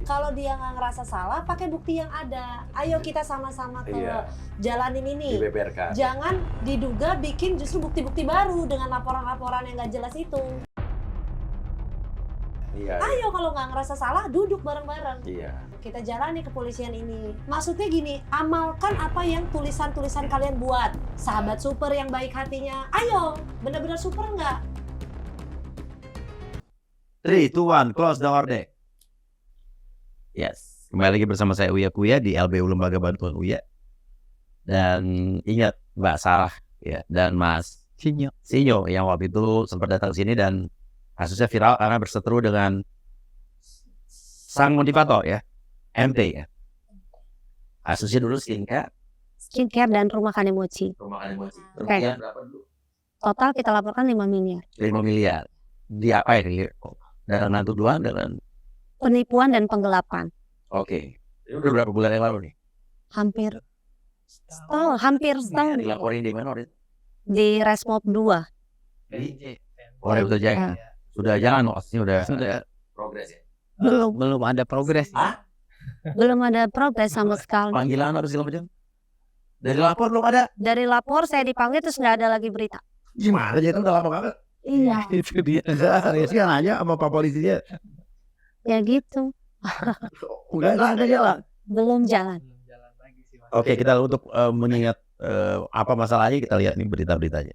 Kalau dia nggak ngerasa salah, pakai bukti yang ada. Ayo kita sama-sama ke jalanin ini. Dibeberkan. Jangan diduga bikin justru bukti-bukti baru dengan laporan-laporan yang nggak jelas itu. Ayo kalau nggak ngerasa salah, duduk bareng-bareng. Kita jalani kepolisian ini. Maksudnya gini, amalkan apa yang tulisan-tulisan kalian buat. Sahabat super yang baik hatinya. Ayo, benar-benar super nggak? 3, 2, 1, close the door deh. Yes, kembali lagi bersama saya Uya Kuya di LBU Lembaga Bantuan Uya. Dan ingat Mbak Sarah ya dan Mas Sinyo yang waktu itu sempat datang sini dan kasusnya viral karena berseteru dengan sang motivator ya, MT ya. Kasusnya dulu skincare dan rumah Kanemochi. Kerugian berapa dulu? Total kita laporkan 5 miliar. 5 miliar. Di apa ini? Dengan tuduhan dengan Penipuan dan penggelapan. Oke. Itu udah berapa bulan yang lalu nih? Hampir setahun. Dilaporin di mana? Di Resmob 2. Di Polres Metro Jaya. Sudah jalan maksudnya sudah progres ya? Belum ada progres. Belum ada progres sama sekali. Panggilan harus segala macam. Dari lapor belum ada. Dari lapor saya dipanggil terus nggak ada lagi berita. Gimana aja itu udah lama banget. Iya. Itu dia. Saya sih nanya sama Pak Polisinya. Ya gitu. Udah ada jalan. Belum jalan. Oke, kita untuk mengingat apa masalahnya kita lihat nih berita-beritanya.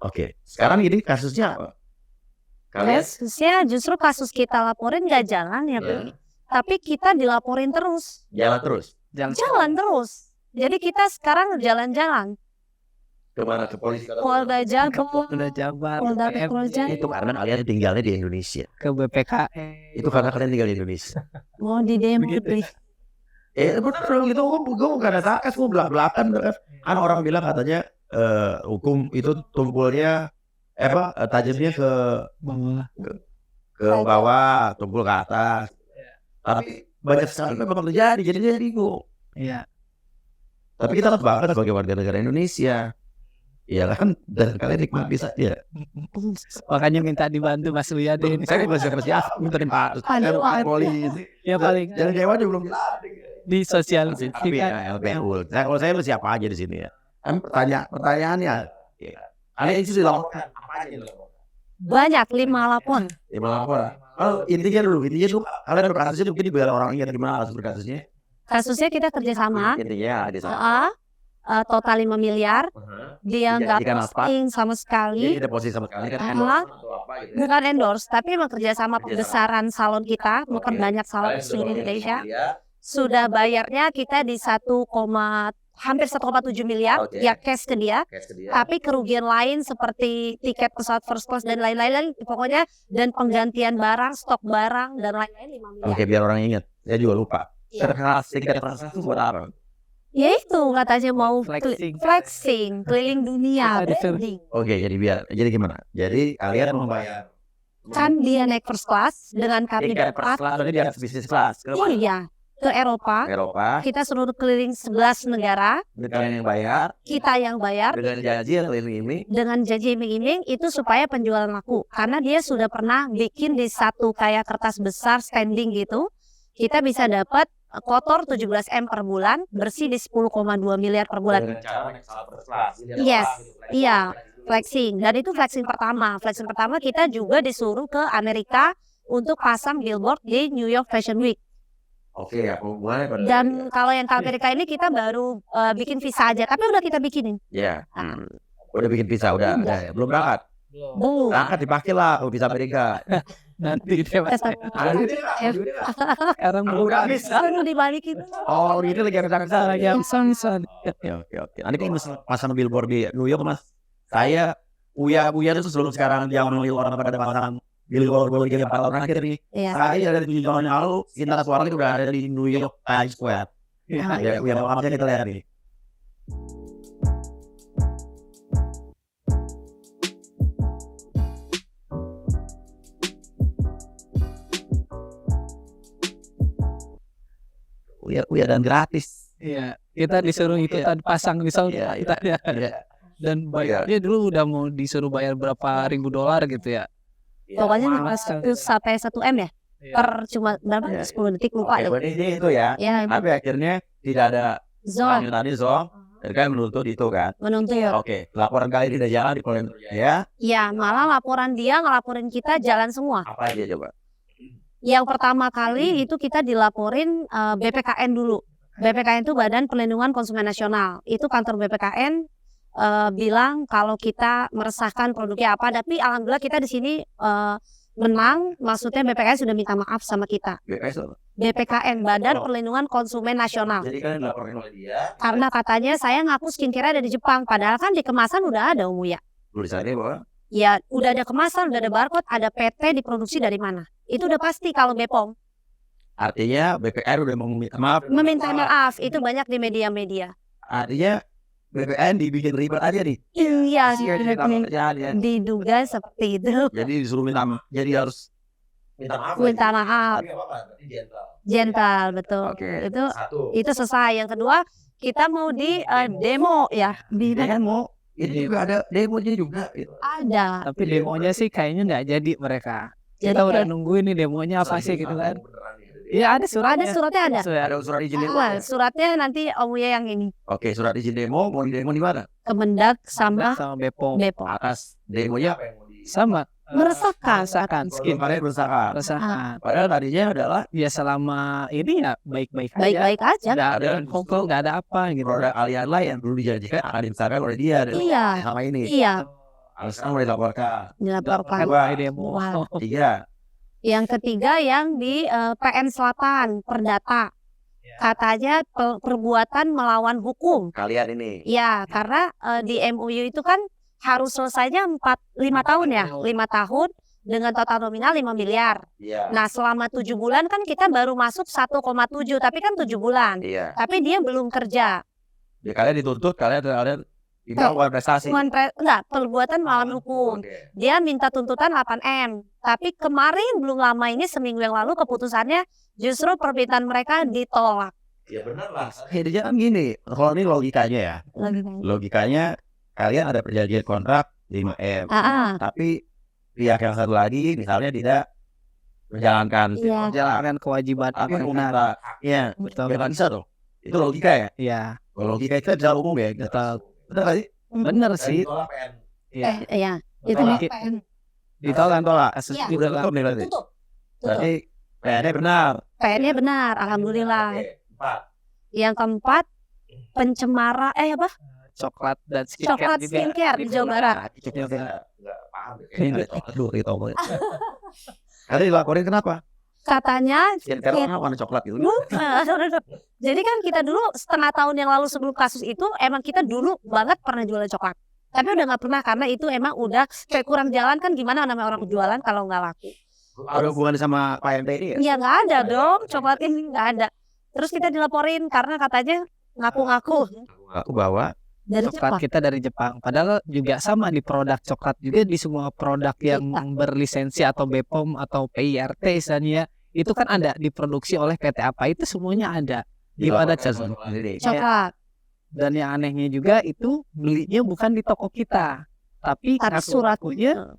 Oke, sekarang ini kasusnya apa? Kasusnya justru kasus kita laporin nggak jalan ya, Bu. Tapi kita dilaporin terus. Jalan terus. Jalan terus. Jadi kita sekarang jalan-jalan. Kemana? Ke polisi? Polda Jabar. Polda Itu karena kalian tinggalnya di Indonesia. ke BPK. Itu karena kalian tinggal di Indonesia. Mau di demo, please. Bener gitu. Gue bukan ada sakas, gue belak-belakan. Kan orang bilang katanya hukum itu tumpulnya tajamnya ke bawah, tumpul ke atas. Tapi banyak sekali memang terjadi, jadi bingung. Iya. Tapi kita harus bangga sebagai warga negara Indonesia. Iya kan, dan kalian nikmati saja. Makanya minta dibantu Mas Uya deh. Saya masih kerja, mintain Pak polisi. Ya paling Jangan jawab aja belum di sosial. Tapi ya LBU. Kalau saya siapa aja di sini ya. Pertanyaannya, kalian itu dilaporkan apa aja dilaporkan? Banyak 5 lapor. 5 laporan. Intinya dulu kalian berkasusnya mungkin biar orang ingat gimana kasus berkasusnya. Kasusnya kita kerjasama. Intinya di sana. Total 5 miliar. Dia nggak posting sama Jadi sekali. tidak posisi sama sekali kan Bukan endorse, tapi emang kerjasama pembesaran salon kita, memperbanyak salon di seluruh Indonesia. Sudah bayarnya kita di hampir 1,7 miliar ya cash ke dia. Tapi kerugian lain seperti tiket pesawat first class dan lain-lain pokoknya, dan penggantian barang, stok barang dan lain-lain 5 miliar. Oke, biar orang ingat. Saya juga lupa. Tiket transaksi buat apa? Ya itu katanya mau Flexing. flexing keliling dunia. Branding. Oke, jadi gimana? Jadi kalian membayar Kan dia naik first class dengan kami tiket first class, jadi dia bisnis class ke Iya, ke Eropa. Kita seluruh keliling 11 negara. Kalian yang bayar. Kita yang bayar. Dengan janji ini. Dengan janji iming-iming itu supaya penjualan laku. Karena dia sudah pernah bikin di satu kayak kertas besar standing gitu. Kita bisa dapat kotor 17 M per bulan, bersih di 10,2 miliar per bulan. Dengan cara naik first class. Yes, iya, flexing. Dan itu flexing pertama. Flexing pertama kita juga disuruh ke Amerika untuk pasang billboard di New York Fashion Week. Oke, aku mulai. Dan kalau yang ke Amerika ini kita baru bikin visa aja, tapi udah kita bikinin. Ya, udah bikin visa, udah belum berangkat. Belum. Berangkat dipakai lah kalau visa Amerika. Nanti dia sekarang belum Udah habis. Baru dibalikin. Oh, ini lagi yang son. Oke. Nanti kan pasang billboard di New York, Mas. Saya Uya itu sebelum sekarang dia menulis orang pada pasang billboard yang tahun terakhir nih. Iya. Saya dari 7 tahun yang lalu kita suara itu udah ada di New York Times Square. Ya, Uya maksudnya kita lihat nih. Uya dan gratis. Iya, kita disuruh ikutan pasang di sound Iya, kita ya. Iya. Dan bayarnya dulu udah mau disuruh bayar berapa ribu dolar gitu ya. Pokoknya mahal satu sampai 1 M ya. Iya. Per cuma berapa? Iya. 10 detik lupa Oke, deh. berarti itu ya. Ya, Tapi akhirnya tidak ada zone lanjutannya Zong. Dan kan menuntut itu kan. menuntut. Oke, laporan kali tidak jalan di Polda Metro Jaya. Ya, malah laporan dia ngelaporin kita jalan semua. Apa aja coba? Yang pertama kali itu kita dilaporin BPKN dulu. BPKN itu Badan Perlindungan Konsumen Nasional. Itu kantor BPKN bilang kalau kita meresahkan produknya apa. Tapi alhamdulillah kita di sini menang. Maksudnya BPKN sudah minta maaf sama kita. BPS apa? BPKN Badan Perlindungan Konsumen Nasional. Jadi kalian dilaporkan oleh dia. Karena katanya saya ngaku skincare ada di Jepang. Padahal kan di kemasan udah ada Umuya. Tulisannya bahwa Ya udah ada kemasan, udah ada barcode, ada PT diproduksi dari mana. Itu udah pasti kalau BPOM. artinya BPN udah meminta maaf. Meminta maaf, itu banyak di media-media. Artinya BPN dibikin ribet aja nih. Iya, Ya. diduga seperti itu. Jadi disuruh minta maaf. Jadi harus minta maaf. Minta maaf. Tapi apa-apa, berarti gentle. Gentle, betul. Oke. Itu Satu. selesai. Yang kedua, kita mau di demo ya. Di Demo. Ini juga ada demonya juga. Gitu. ada. Tapi demonya sih kayaknya nggak jadi mereka. Jadi Kita udah nungguin nih demonya apa sih gitu kan. Iya ada suratnya. ada suratnya ada. Ada surat izin demo. Ah, suratnya nanti Om Uya yang ini. Oke, surat izin demo mau di demo di mana? Kemendak sama Sama Bepom. Bepom. Atas demonya apa yang mau di Sama. Meresahkan. Meresahkan. Skin. kemarin berusaha. Meresahkan. Padahal tadinya adalah Ya selama ini ya baik-baik aja. Baik-baik aja. Nggak ada Ada. kongkol, nggak ada apa gitu. produk alien lain yang dulu dijanjikan akan dimisahkan oleh dia dan Iya. sama ini. Iya, Alasan mulai dilaporkan. dilaporkan. Dua. demo. Wah. 3. Yang ketiga yang di PN Selatan, Perdata. Katanya perbuatan melawan hukum. Kalian ini. Ya, karena di MUU itu kan harus selesainya 5 tahun ya. 5 tahun dengan total nominal 5 miliar. Iya. Nah, selama 7 bulan kan kita baru masuk 1,7, tapi kan 7 bulan. Iya. Tapi dia belum kerja. Ya, kalian dituntut, kalian ini melakukan prestasi. Enggak, perbuatan melawan hukum. Oke. Dia minta tuntutan 8M. Tapi kemarin belum lama ini seminggu yang lalu keputusannya justru permintaan mereka ditolak. Ya benar lah. Jadi kan gini, kalau ini logikanya ya. Logikanya kalian ada perjanjian kontrak 5M. Tapi pihak yang satu lagi misalnya tidak menjalankan Iya. Menjalankan kewajiban apa yang benar. minta. Iya, Betul. nggak bisa dong. Itu logika ya. Iya, Kalau logika itu adalah umum ya. betul. Benar nggak sih? Bener sih. Ditolak PN. Iya. Iya, itu Tolak. di PN. Ditolak, tolak. Kasus Iya. juga Udah tutup nih berarti. Tutup. Berarti PN-nya benar. PN-nya benar, alhamdulillah. Oke, 4. Yang keempat, pencemara apa? coklat dan skincare Coklat juga. skincare di Jawa Barat. Nggak paham deh. Kayaknya aduh, ditolak. Kalian dilaporin kenapa? Katanya Skincare kan warna coklat gitu. jadi kan kita dulu setengah tahun yang lalu sebelum kasus itu emang kita dulu banget pernah jualan coklat. Tapi udah nggak pernah karena itu emang udah kayak kurang jalan kan gimana namanya orang jualan kalau nggak laku. Ada hubungan sama PMT ini ya? Ya nggak ada dong, coklat ini nggak ada. Terus kita dilaporin karena katanya ngaku-ngaku Aku bawa dari Coklat Jepang. kita dari Jepang. Padahal juga sama di produk coklat juga di semua produk yang berlisensi atau BPOM atau PIRT misalnya itu kan ada diproduksi oleh PT apa itu semuanya ada. Itu ada Dilaporkan coklat. ini. Coklat. Dan yang anehnya juga itu belinya bukan di toko kita, tapi Tapi surat ngaku-ngakunya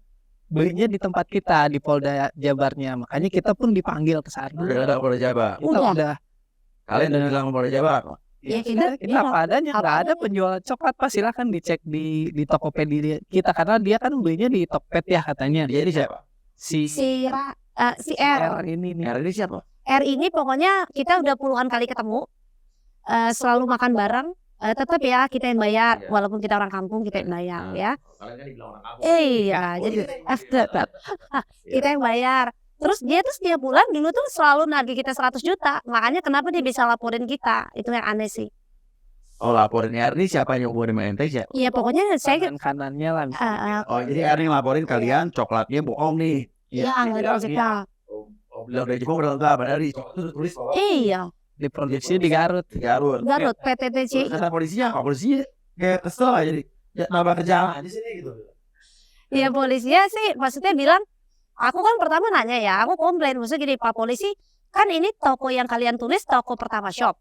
belinya di tempat kita di Polda Jabarnya. Makanya kita pun dipanggil ke sana. Udah ada Polda Jabar. Kita Udah. udah Kalian udah bilang Polda Jabar. Ya, kita kita- apa adanya, nggak apa ada penjualan coklat. Pak silakan dicek di Tokopedia kita karena dia kan belinya di Tokped ya katanya. Dia ini siapa? Si si R. ini nih. R ini siapa? R ini pokoknya kita udah puluhan kali ketemu, selalu makan bareng. Tetap ya kita yang bayar, Iya. walaupun kita orang kampung kita yang bayar ya. Kalian kan dibilang orang kampung. Iya, jadi kita yang bayar. Terus dia tuh setiap bulan dulu tuh selalu nagih kita 100 juta. Makanya kenapa dia bisa laporin kita? Itu yang aneh sih. Oh, laporin R ini siapa yang hubungan dengan ente siapa? Iya pokoknya saya Tangan kanannya lah. Oh, jadi R ini laporin kalian coklatnya bohong nih. iya nggak ada kita. Oh, bilang dari Jepang udah enggak, padahal di coklat itu tulis bahwa Iya, Diproduksi di Garut. di Garut. Garut PTTC. Kata polisinya, apa polisinya kayak kesel aja jadi ya, nambah kerjaan di sini gitu. Iya polisinya sih maksudnya bilang, aku kan pertama nanya ya, aku komplain maksudnya gini Pak Polisi, kan ini toko yang kalian tulis toko Pertama Shop.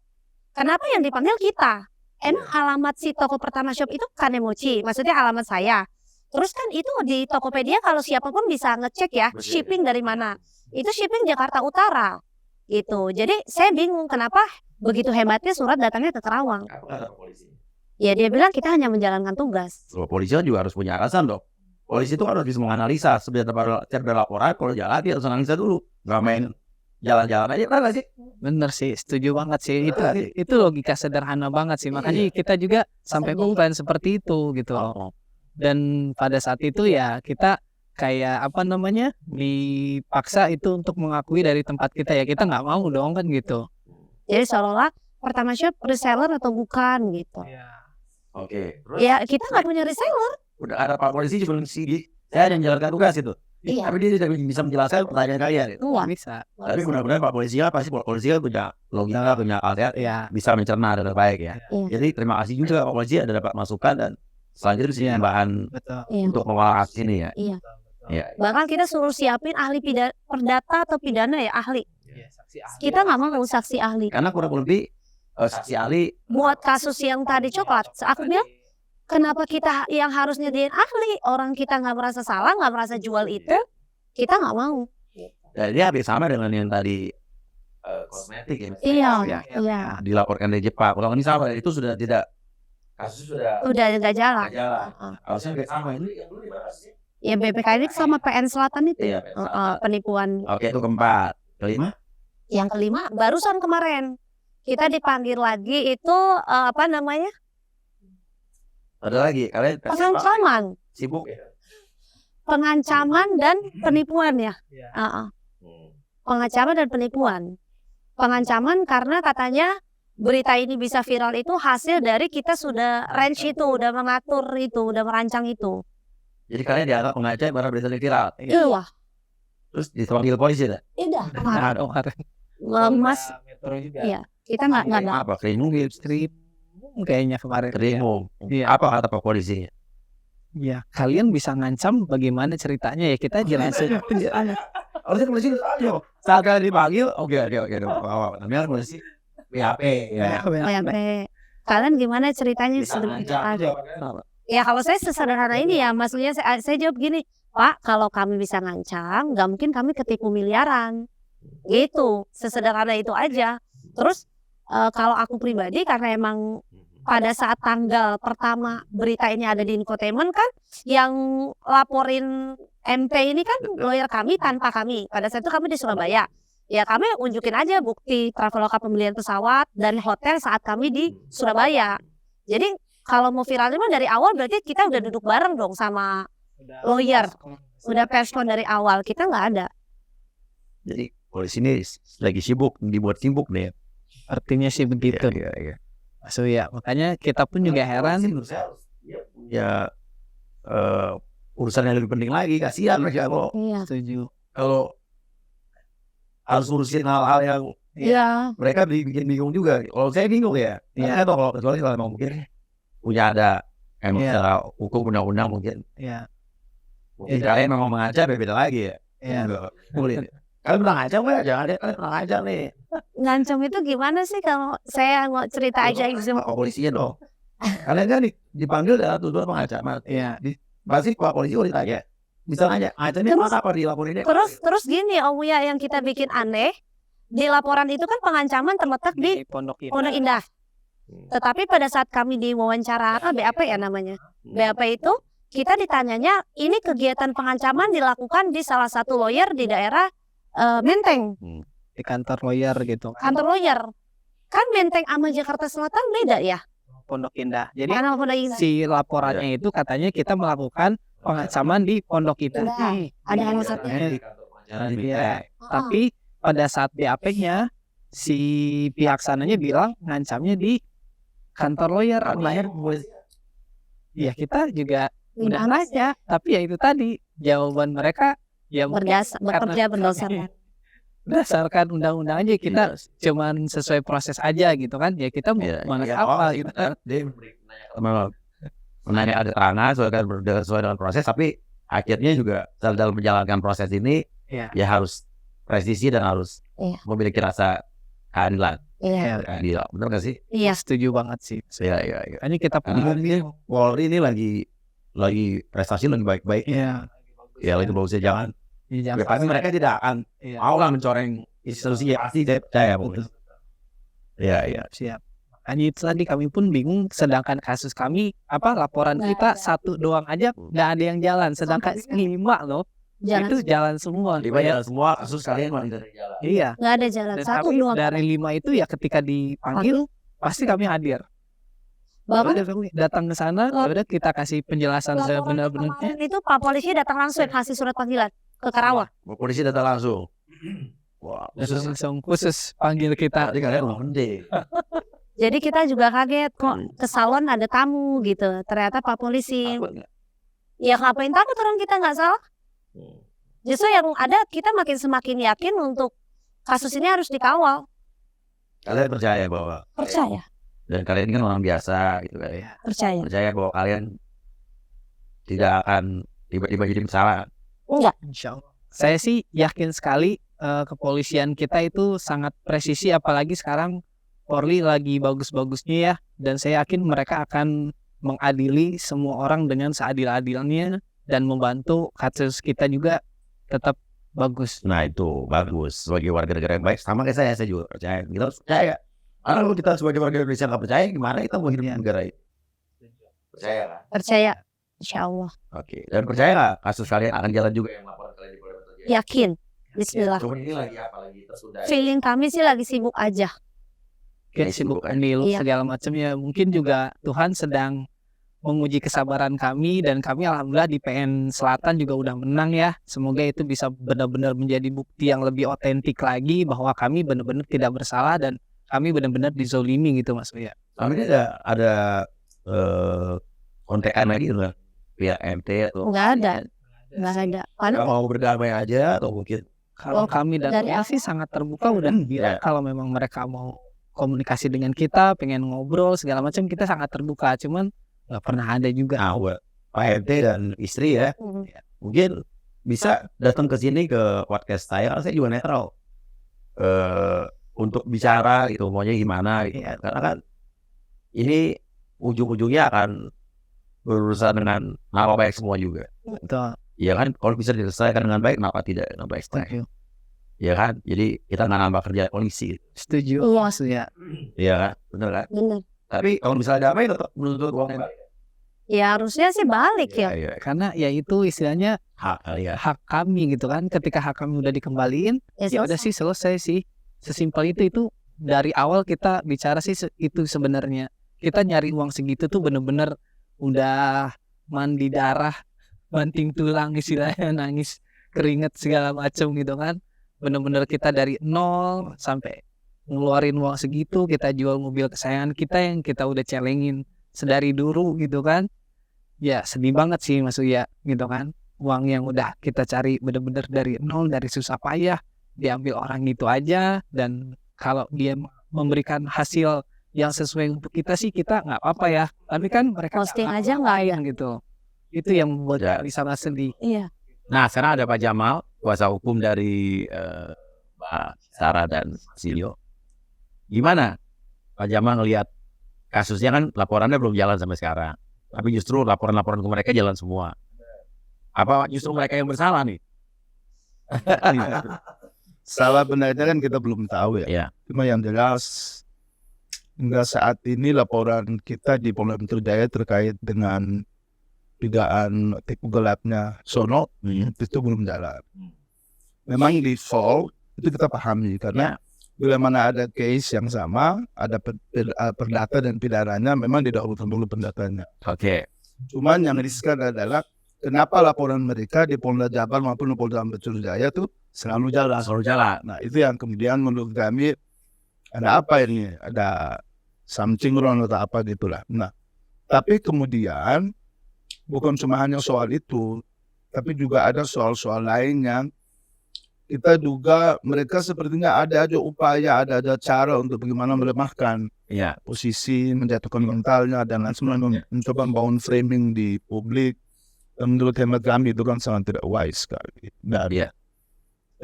Kenapa yang dipanggil kita? Emang alamat si toko Pertama Shop itu Kanemochi, maksudnya alamat saya. Terus kan itu di Tokopedia kalau siapapun bisa ngecek ya, shipping dari mana. Itu shipping Jakarta Utara. Gitu. Jadi saya bingung kenapa begitu hebatnya surat datangnya ke Kerawang. Apa kata polisi? Ya dia bilang kita hanya menjalankan tugas. Kalau polisi kan juga harus punya alasan dong. Polisi itu harus bisa menganalisa sebelum ada laporan, kalau jalan dia harus analisa dulu. Gak main jalan-jalan aja, kan sih? Bener sih, setuju banget sih. Itu logika sederhana banget sih. Makanya kita juga sampai komplain seperti itu gitu loh. Dan pada saat itu ya kita kayak dipaksa itu untuk mengakui dari tempat kita ya. Kita nggak mau dong kan gitu. Jadi seolah-olah Pertama Shop reseller atau bukan gitu. Oke. Terus Ya kita nggak punya reseller. udah ada Pak Polisi cuma saya yang menjalankan tugas itu. Iya. Tapi dia tidak bisa menjelaskan pertanyaan kalian. Itu. Wah, Bisa. Tapi mudah-mudahan Pak Polisi kan punya logika, punya akal Ya. bisa mencerna dengan baik ya. Iya. Jadi terima kasih juga Pak Polisi ada dapat masukan dan selanjutnya bisa jadi bahan Betul. Iya. untuk mengolah kasus ini ya. Iya. Iya. Bahkan kita suruh siapin ahli perdata atau pidana ya ahli. Saksi ahli. Kita nggak mau saksi ahli. Karena kurang lebih saksi ahli Buat kasus yang tadi coklat, aku bilang kenapa kita yang harus nyediain ahli? Orang kita nggak merasa salah, nggak merasa jual itu, kita nggak mau. dan dia hampir sama dengan yang tadi kosmetik ya. Iya, Ya, iya. dilaporkan dari Jepang. Kalau ini sama itu sudah tidak kasus sudah Udah nggak jalan. nggak jalan. Heeh. Harusnya kayak sama ini yang dulu dibahas sih. Ya BPK ini sama PN Selatan itu. Iya. Penipuan. Oke, itu keempat. Kelima? Yang kelima barusan kemarin kita dipanggil lagi itu Ada lagi. Kalian pengancaman, sibuk ya? pengancaman dan penipuan ya. Iya. Pengancaman dan penipuan. Pengancaman karena katanya berita ini bisa viral itu hasil dari kita sudah range itu, udah mengatur itu, udah merancang itu. Jadi kalian dianggap pengacara barang berita viral. Iya, Terus dipanggil polisi dah. iya. Nah, kemarin. Mas, Metro juga. iya. Kita nggak ada. Apa? Krimum, Strip kayaknya kemarin. Krimum. Iya. Apa kata Pak Polisi? Iya, kalian bisa ngancam bagaimana ceritanya ya kita jelasin. Harusnya polisi aja. Saat kalian dipanggil, oke. Namanya polisi BHP ya. PMP. Kalian gimana ceritanya Bisa sebenarnya? ngancam. Ya kalau saya sesederhana ini ya, maksudnya saya jawab gini, Pak, kalau kami bisa ngancam, nggak mungkin kami ketipu miliaran. Gitu, sesederhana itu aja. Terus kalau aku pribadi karena emang pada saat tanggal pertama berita ini ada di infotainment kan, yang laporin MP ini kan lawyer kami tanpa kami. Pada saat itu kami di Surabaya. Ya kami unjukin aja bukti Traveloka pembelian pesawat dan hotel saat kami di Surabaya. Jadi kalau mau viral mah dari awal berarti kita udah duduk bareng dong sama lawyer. Udah perskon dari awal, kita nggak ada. Jadi polisi ini lagi sibuk, dibuat sibuk nih. Artinya sih begitu. Iya. So ya, makanya kita pun juga heran. Ya urusan yang lebih penting lagi, kasihan mereka kok. Iya. Setuju. Kalau harus urusin hal-hal yang Iya. mereka bikin bingung juga. Kalau saya bingung ya. Iya. Atau kalau kecuali kalau mau mungkin punya ada Iya. secara hukum undang-undang mungkin. Ya. Mungkin Iya. kalian mau mengajar beda lagi ya. Iya. Boleh. Kalian pernah ngajar nggak? Jangan deh, kalian pernah ngajar nih. Ngancam itu gimana sih kalau saya mau cerita aja izin. Pak polisinya dong. Kalian kan dipanggil dalam tuduhan pengancaman. Iya. Pasti Pak polisi kalau ditanya, bisa nanya, ngancamnya apa dilaporinnya? Terus gini Om Uya, yang kita bikin aneh di laporan itu kan pengancaman terletak di Pondok Indah. Pondok Indah. Tetapi pada saat kami diwawancara BAP ya namanya, BAP itu kita ditanyanya ini kegiatan pengancaman dilakukan di salah satu lawyer di daerah Menteng, Di kantor lawyer gitu. kantor lawyer. Kan Menteng sama Jakarta Selatan beda ya? Pondok Indah. Jadi Karena Pondok Indah. si laporannya itu katanya kita melakukan pengancaman di Pondok Indah. Ada yang satunya. Iya. Tapi pada saat BAP-nya si pihak sananya bilang ngancamnya di kantor lawyer. Ya kita juga udah aja. Tapi ya itu tadi jawaban mereka ya bekerja berdasarkan. berdasarkan undang-undang aja kita cuman sesuai proses aja gitu kan ya kita mau mana apa gitu kan dia menanya ada keterangan sesuai dengan proses tapi akhirnya juga dalam menjalankan proses ini ya ya harus presisi dan harus Iya. memiliki rasa keadilan. Iya. Keadilan, benar nggak sih? Iya. Setuju banget sih. Iya. Ini kita Karena punya ini Polri ini lagi prestasi lagi baik-baik. Iya. Ya itu bagusnya jangan. Iya, Ya, pasti mereka tidak akan Iya. mau lah mencoreng institusi, ya pasti saya percaya. Iya. Siap. Makanya itu tadi kami pun bingung, sedangkan kasus kami laporan Nggak kita ada. 1 doang aja nggak ada yang jalan, sedangkan Sampai 5 loh Jalan itu jalan semua. Dibayar semua kasus kalian masih dari jalan. Iya. nggak ada jalan. Dan Satu kami doang. dari 5 itu ya ketika dipanggil pasti kami hadir. Bapak Udah kami datang ke sana, udah kita kasih penjelasan laporan sebenar-benarnya. kemarin itu Pak Polisi datang langsung kasih surat panggilan ke Karawang. Polisi datang langsung. Wah, Khusus panggil kita. tadi kalian mau mending. Jadi kita juga kaget kok ke salon ada tamu gitu. Ternyata Pak Polisi. Ya ngapain takut, orang kita nggak salah. Justru yang ada kita semakin yakin untuk kasus ini harus dikawal. Kalian percaya bahwa Percaya, dan kalian kan orang biasa gitu kan ya. percaya. Percaya bahwa kalian tidak akan tiba-tiba jadi bersalah. Enggak. Insya Allah. Saya sih yakin sekali kepolisian kita itu sangat presisi, apalagi sekarang Polri lagi bagus-bagusnya ya, dan saya yakin mereka akan mengadili semua orang dengan seadil-adilnya dan membantu kasus kita juga tetap bagus. Nah itu bagus sebagai warga negara yang baik. Sama kayak saya juga percaya. Kita harus percaya. Karena kalau kita sebagai warga Indonesia nggak percaya, gimana kita mau hidup di negara ini? Percaya kan? Percaya. Insya Allah. Oke. Dan percaya nggak kasus kalian akan jalan juga yang laporan kalian di Polda Metro Jaya? Yakin. Bismillah. Cuma ini lagi apa lagi tertunda? Feeling kami sih lagi sibuk aja. Mungkin sibuk pemilu Iya. segala macamnya. Mungkin juga Tuhan sedang menguji kesabaran kami, dan kami alhamdulillah di PN Selatan juga udah menang ya. Semoga itu bisa benar-benar menjadi bukti yang lebih otentik lagi bahwa kami benar-benar tidak bersalah dan kami benar-benar dizolimi gitu Mas Uya. Kami ini ada kontekan lagi dengan pihak MT atau Nggak ada. Nggak ada. Karena mau berdamai aja atau mungkin Kalau kami dan dari Uya sih sangat terbuka, udah bilang kalau memang mereka mau komunikasi dengan kita, pengen ngobrol segala macam, kita sangat terbuka. Cuman nggak pernah ada juga. buat Pak RT dan istri ya, mungkin bisa datang ke sini ke podcast saya. Karena saya juga netral untuk bicara gitu, maunya gimana gitu. Karena kan ini ujung-ujungnya akan berurusan dengan nama baik semua juga. Betul. Iya kan, kalau bisa diselesaikan dengan baik, kenapa tidak dengan baik? Iya kan, jadi kita nggak nambah kerja polisi. Setuju. Iya. Mas Uya. Iya kan, benar kan? benar. Tapi kalau misalnya damai tetap menuntut uangnya balik. Ya harusnya sih balik ya. Iya. Karena ya itu istilahnya Hak kali ya. hak kami gitu kan. Ketika hak kami udah dikembaliin, ya udah sih selesai sih. Sesimpel itu dari awal kita bicara sih itu sebenarnya. Kita nyari uang segitu tuh bener-bener udah mandi darah, banting tulang istilahnya, nangis keringet segala macam gitu kan. Bener-bener kita dari nol sampai ngeluarin uang segitu, kita jual mobil kesayangan kita yang kita udah celengin sedari dulu gitu kan. Ya sedih banget sih Mas Uya gitu kan. Uang yang udah kita cari bener-bener dari nol, dari susah payah, diambil orang itu aja. Dan kalau dia memberikan hasil yang sesuai untuk kita sih, kita nggak apa-apa ya. Tapi kan mereka Posting aja nggak ya. gitu. Itu yang membuat kami sangat sedih. Iya. Nah sekarang ada Pak Jamal, kuasa hukum dari Mbak Sarah dan Silio. Gimana Pak Jamal ngelihat kasusnya? Kan laporannya belum jalan sampai sekarang, tapi justru laporan-laporan ke mereka jalan semua. Apa justru mereka yang bersalah nih? Salah benarnya kan kita belum tahu ya. Iya. Cuma yang jelas hingga saat ini laporan kita di Polda Metro Jaya terkait dengan dugaan tipu gelapnya Sono itu belum jalan. Memang default itu kita pahami karena bila mana ada case yang sama, ada perdata dan pidananya, memang didahulukan dulu pendatanya. Oke. Cuman yang riskan adalah kenapa laporan mereka di Polda Jabar maupun Polda Metro Jaya tuh selalu jalan. Nah itu yang kemudian menurut kami ada apa ini? Ada something wrong atau apa gitulah. Nah tapi kemudian bukan cuma hanya soal itu, tapi juga ada soal-soal lain yang kita duga mereka sepertinya ada aja upaya, ada cara untuk bagaimana melemahkan posisi, menjatuhkan mentalnya dan lain sebagainya, mencoba membangun framing di publik. Dan menurut hemat kami itu kan sangat tidak wise sekali. Dan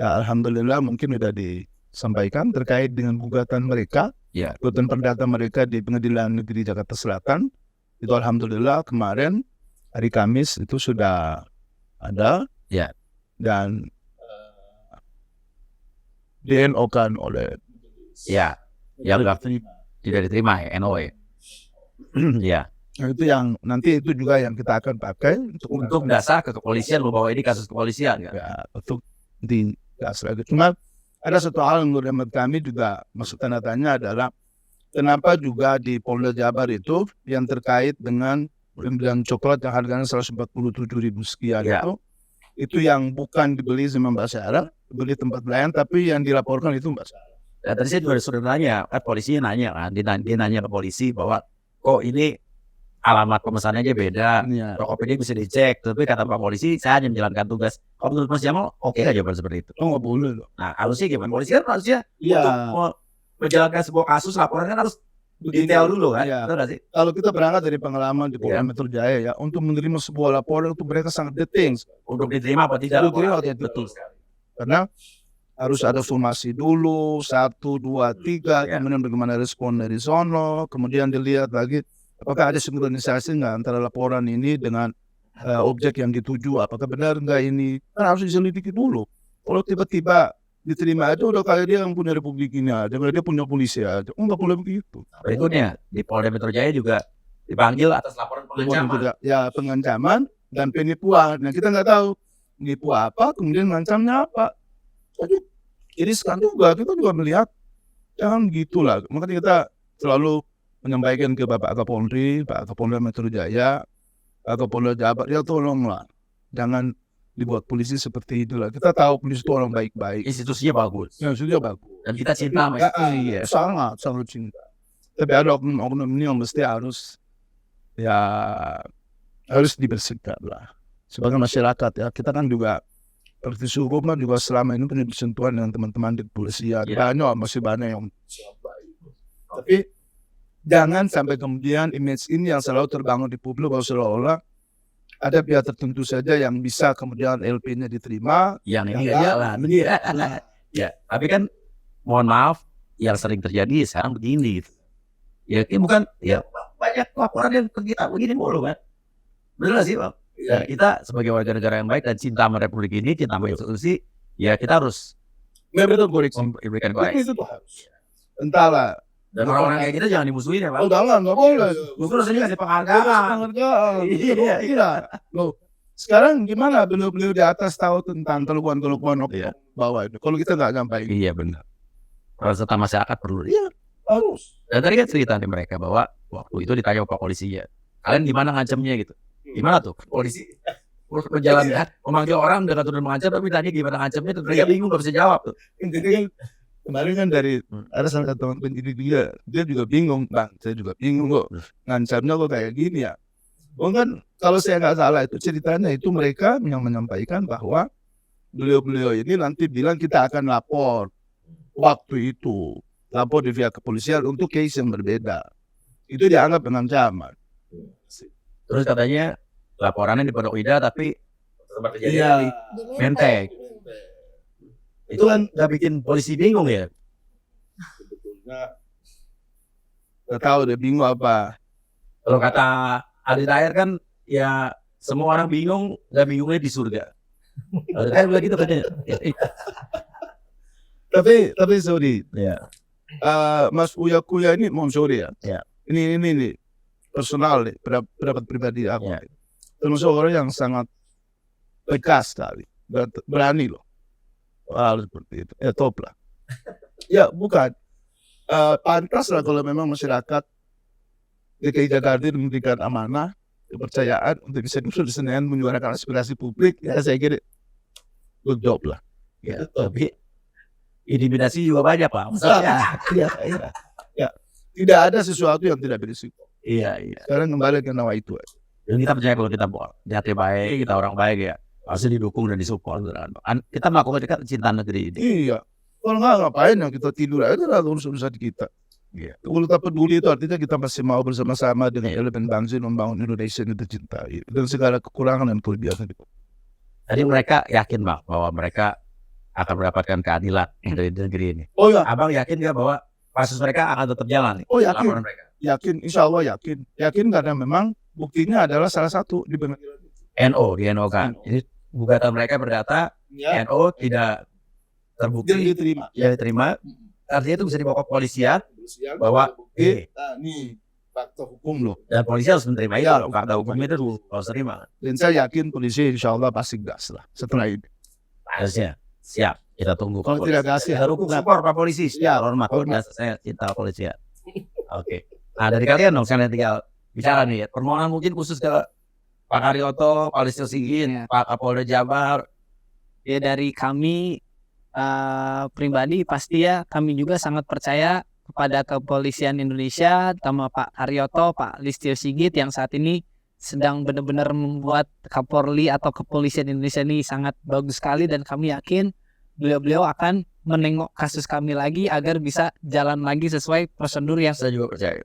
Ya, alhamdulillah mungkin sudah disampaikan terkait dengan gugatan mereka, Ya. gugatan perdata mereka di Pengadilan Negeri Jakarta Selatan. Itu alhamdulillah kemarin hari Kamis itu sudah ada. Ya. Dan di-NO-kan oleh Ya, yang tidak diterima ya, NO ya. Ya, Nah, itu yang nanti itu juga yang kita akan pakai untuk dasar ke kepolisian lo bahwa ini kasus kepolisian kan. ya, untuk di dasar itu. Cuma ada satu hal yang menurut kami juga maksud tanda tanya adalah kenapa juga di Polda Jabar itu yang terkait dengan pembelian coklat yang harganya 147.000 sekian Ya. itu yang bukan dibeli sama Mbak Sarah, dibeli tempat lain, tapi yang dilaporkan itu Mbak Sarah. Dan tadi saya juga sudah nanya, kan polisinya nanya kan, dia nanya ke polisi bahwa kok ini alamat pemesannya aja beda, Ya. Tokopedia bisa dicek, tapi kata Pak Polisi saya hanya menjalankan tugas. Kalau menurut Mas Jamal, oke aja seperti itu. Oh nggak boleh loh. Nah, harusnya gimana? Polisi kan harusnya Iya. untuk menjalankan sebuah kasus laporan kan harus detail dulu kan, Iya. betul nggak sih? Kalau kita berangkat dari pengalaman di Polda Iya. Metro Jaya ya, untuk menerima sebuah laporan itu mereka sangat detail. Untuk diterima apa tidak? Untuk diterima atau tidak. Betul sekali. Karena harus ada formasi dulu 1, 2, 3, Ya. kemudian bagaimana respon dari sono, kemudian dilihat lagi apakah ada sinkronisasi nggak antara laporan ini dengan objek yang dituju, apakah benar nggak ini, kan harus diselidiki dulu. Kalau tiba-tiba diterima aja udah kayak dia yang punya republik ini aja, dia punya polisi aja, nggak boleh begitu. Berikutnya di Polda Metro Jaya juga dipanggil atas laporan Kemudian pengancaman. juga ya pengancaman dan penipuan. Nah kita nggak tahu menipu apa, kemudian ngancamnya apa. Jadi sekarang juga kita juga melihat jangan gitulah. Makanya kita selalu menyampaikan ke Bapak Kapolri, Pak Kapolda Metro Jaya, Pak Kapolda Jabar, ya tolonglah jangan dibuat polisi seperti itulah. Kita tahu polisi itu orang baik-baik, Institusinya bagus. ya sudah bagus. Dan kita cinta sama institusi ya. Sangat cinta. Tapi ada oknum-oknum ini yang mesti harus dibersihkan lah. Sebagai masyarakat ya, kita kan juga praktisi hukum kan juga selama ini punya sentuhan dengan teman-teman di kepolisian. Ya. Masih banyak yang baik. Tapi jangan sampai kemudian image ini yang selalu terbangun di publik bahwa seolah-olah ada pihak tertentu saja yang bisa kemudian LP-nya diterima. Yang ini Ya, nggak jalan. Iya. Ya, tapi kan mohon maaf yang sering terjadi sekarang begini. Ya, ini bukan ya banyak laporan yang kita begini mulu kan. Betul nggak sih Bang? Ya, kita sebagai warga negara yang baik dan cinta sama Republik ini, cinta sama institusi, ya kita harus Betul koreksi. memberikan koreksi. Itu tuh harus. Entahlah. Dan orang-orang kayak kita jangan dimusuhin ya Bang. Oh jangan, nggak boleh. Justru harusnya kasih penghargaan. Iya, Iya. Loh, sekarang gimana beliau-beliau di atas tahu tentang keluhan-keluhan Iya. bawah itu? Kalau kita nggak nyampai, Iya benar. Peran serta masyarakat perlu. iya harus. Dan tadi kan cerita nih mereka bahwa waktu itu ditanya Pak Polisi ya, kalian gimana ngancamnya gitu? Gimana tuh polisi? Menjalankan, memanggil orang dengan tuduhan mengancam, tapi tanya gimana ngancamnya, terus mereka bingung nggak bisa jawab tuh. Jadi kan kemarin kan dari ada salah satu teman penyidik dia juga bingung, Bang. Saya juga bingung kok ngancamnya kok kayak gini ya. Oh kan kalau saya nggak salah itu ceritanya itu mereka yang menyampaikan bahwa beliau-beliau ini nanti bilang kita akan lapor waktu itu. Lapor di pihak kepolisian untuk case yang berbeda. Itu dianggap pengancaman. Terus katanya laporannya di Pondok Indah, tapi tempat kejadian Iya. di Menteng. Itu kan nggak bikin polisi bingung ya? Sebetulnya nggak tahu deh bingung apa. Kalau kata Aldi Taher kan, ya semua orang bingung, nggak bingungnya di surga. Aldi Taher bilang gitu katanya. Tapi sorry, Ya. Mas Uya Kuya ini mohon sorry ya. Ya. Ini personal nih, pendapat pribadi aku. Ya. Termasuk orang yang sangat tegas sekali, berani loh. Hal seperti itu, ya top lah. Ya bukan, pantas lah kalau memang masyarakat DKI Jakarta memberikan amanah, kepercayaan untuk bisa duduk di Senayan menyuarakan aspirasi publik. Ya saya kira good job lah. Ya, tapi intimidasi juga banyak Pak. Maksudnya, Ya, tidak ada sesuatu yang tidak berisiko. iya. Sekarang kembali ke nama itu. Dan kita percaya kalau kita hati baik, kita orang baik ya, harusnya didukung dan disupport. Kita melakukan kita cinta negeri ini. Iya. Kalau nggak ngapain yang kita tidur aja lah urusan kita. Iya. Kalau kita peduli itu artinya kita masih mau bersama-sama dengan elemen bangsa membangun Indonesia yang kita cintai dan segala kekurangan dan kelebihan itu. Jadi mereka yakin Bang bahwa mereka akan mendapatkan keadilan dari negeri ini. Oh ya, Abang yakin nggak bahwa kasus mereka akan tetap jalan nih? oh yakin, Laporan mereka. yakin, insya Allah yakin karena memang buktinya adalah salah satu di pengadilan. NO di NO kan. Jadi gugatan mereka berdata Ya, NO tidak terbukti diterima. ya diterima. Artinya itu bisa dibawa ke kepolisian bahwa Nah, nih faktor hukum loh. dan polisi harus menerima itu. Ya, Fakta hukumnya itu harus terima. Dan saya yakin polisi insya Allah pasti gas lah setelah ini. Harusnya siap. Kita tunggu. Kalau tidak gas ya Kita dukung support Pak Polisi. Ya, hormat. Saya cinta polisi ya. Oke. Nah dari kalian dong, saya tinggal bicara nih. Permohonan mungkin khusus ke Pak Haryoto, Pak Listio Sigit, Ya. Pak Kapolda Jabar. Ya dari kami pribadi pasti ya kami juga sangat percaya kepada kepolisian Indonesia, terutama Pak Haryoto, Pak Listio Sigit yang saat ini sedang benar-benar membuat Kapolri atau kepolisian Indonesia ini sangat bagus sekali, dan kami yakin beliau-beliau akan menengok kasus kami lagi agar bisa jalan lagi sesuai prosedur yang Saya juga percaya.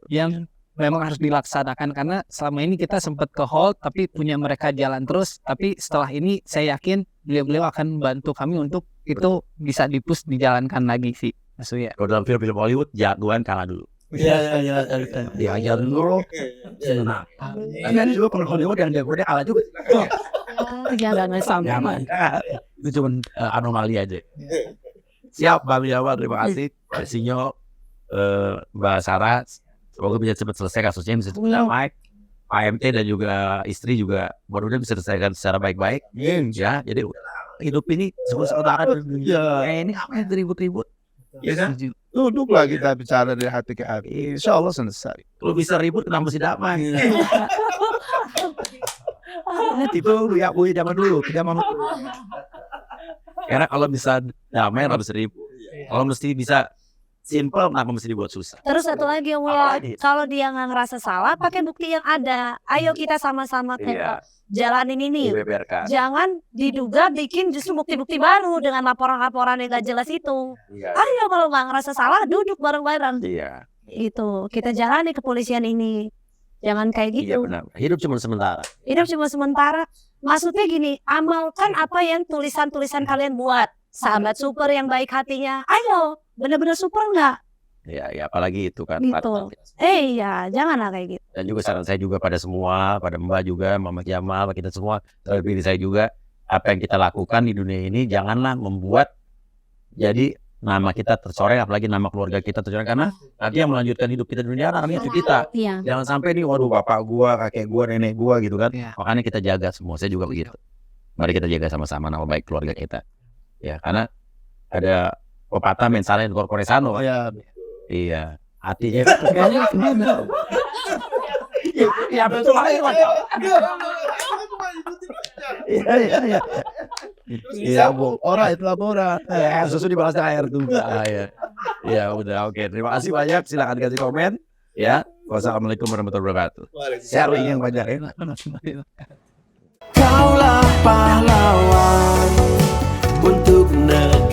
memang harus dilaksanakan, karena selama ini kita sempat ke hold tapi punya mereka jalan terus, tapi setelah ini saya yakin beliau-beliau akan bantu kami untuk itu bisa dipush dijalankan lagi sih Mas Uya. Kalau dalam film-film Hollywood, jagoan kalah dulu. Iya. Diajar dulu. Nah, kan juga kalau Hollywood yang jagoannya kalah juga. Jangan sampai. Jangan. Itu cuma anomali aja. Siap, Mbak Miawa, terima kasih. Pak Sinyo, Mbak Sarah, semoga bisa cepat selesai kasusnya, bisa cepat damai. Pak MT dan juga istri juga mudah-mudahan bisa diselesaikan secara baik-baik. Ya, jadi hidup ini sementara. Ya. Ini apa yang ribut-ribut? Ya kan? Duduklah kita bicara dari hati ke hati. Insya Allah selesai. Kalau bisa ribut, kenapa mesti damai? Itu ya gue zaman dulu, zaman dulu. Karena kalau bisa damai harus ribut. Kalau mesti bisa simple, kenapa mesti dibuat susah? Terus satu lagi yang Apalagi? kalau dia nggak ngerasa salah, pakai bukti yang ada. Ayo kita sama-sama Iya, jalanin ini. dibeberkan. Jangan diduga bikin justru bukti-bukti baru dengan laporan-laporan yang gak jelas itu. Iya. Ayo kalau nggak ngerasa salah, duduk bareng-bareng. Iya, Gitu. Kita jalani kepolisian ini. Jangan kayak iya gitu. benar. Hidup cuma sementara. Hidup cuma sementara. Maksudnya gini, amalkan apa yang tulisan-tulisan kalian buat. Sahabat super yang baik hatinya. Ayo, bener-bener super nggak? Ya, ya apalagi itu kan. Gitu. partner kita. Iya, janganlah kayak gitu. Dan juga saran saya juga pada semua, pada Mbak juga, Mama Jamal, kita semua, terlebih saya juga, apa yang kita lakukan di dunia ini janganlah membuat jadi nama kita tercoreng, apalagi nama keluarga kita tercoreng, karena nanti yang melanjutkan hidup kita di dunia namanya itu kita. Iya. Jangan sampai nih, waduh bapak gua, kakek gua, nenek gua gitu kan. Iya. Makanya kita jaga semua, saya juga begitu. Mari kita jaga sama-sama nama baik keluarga kita. Ya, karena ada pepatah mensana in corpore sano. Oh ya, Iya, hatinya. Ya betul lah. Iya. Iya, Bu. orang itu laporan. Susu dibalas air juga. Ya. Ya udah, oke. Terima kasih banyak. Silakan kasih komen. Ya. Wassalamualaikum warahmatullahi wabarakatuh. Share yang banyak ya. Kaulah pahlawan untuk negeri.